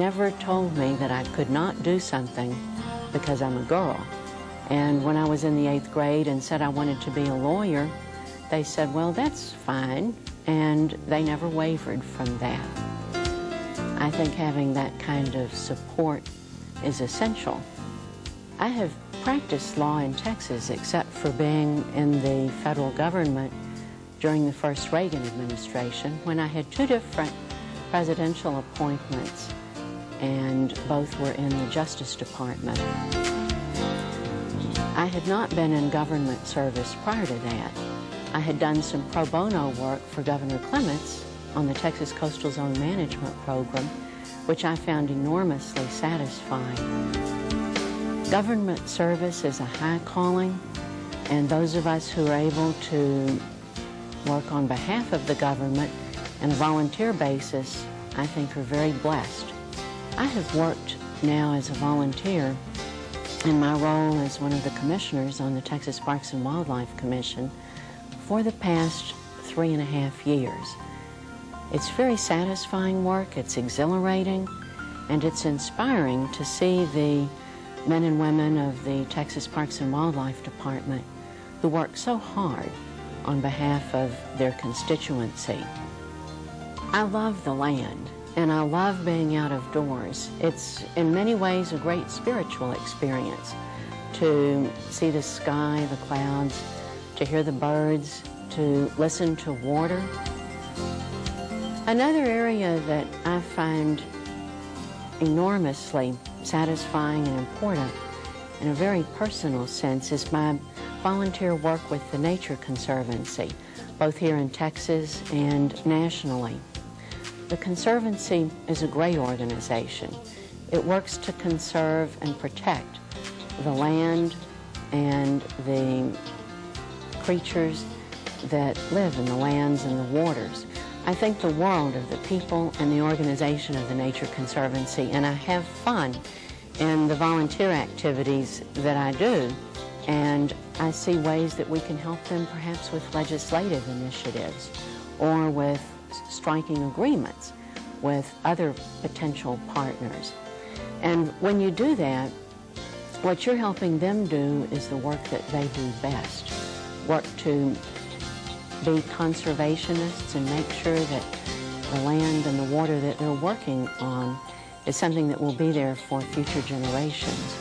never told me that I could not do something because I'm a girl. And when I was in the 8th grade and said I wanted to be a lawyer, they said, well, that's fine, and they never wavered from that. I think having that kind of support is essential. I have practiced law in Texas except for being in the federal government during the first Reagan administration when I had 2 different presidential appointments, and both were in the Justice Department. I had not been in government service prior to that. I had done some pro bono work for Governor Clements on the Texas Coastal Zone Management Program, which I found enormously satisfying. Government service is a high calling, and those of us who are able to work on behalf of the government on a volunteer basis, I think, are very blessed. I have worked now as a volunteer in my role as one of the commissioners on the Texas Parks and Wildlife Commission for the past 3.5 years. It's very satisfying work, it's exhilarating, and it's inspiring to see the men and women of the Texas Parks and Wildlife Department who work so hard on behalf of their constituency. I love the land, and I love being out of doors. It's in many ways a great spiritual experience to see the sky, the clouds, to hear the birds, to listen to water. Another area that I find enormously satisfying and important in a very personal sense is my volunteer work with the Nature Conservancy, both here in Texas and nationally. The Conservancy is a great organization. It works to conserve and protect the land and the creatures that live in the lands and the waters. I think the world of the people and the organization of the Nature Conservancy, and I have fun in the volunteer activities that I do, and I see ways that we can help them perhaps with legislative initiatives or with striking agreements with other potential partners. And when you do that, what you're helping them do is the work that they do best, work to be conservationists and make sure that the land and the water that they're working on is something that will be there for future generations.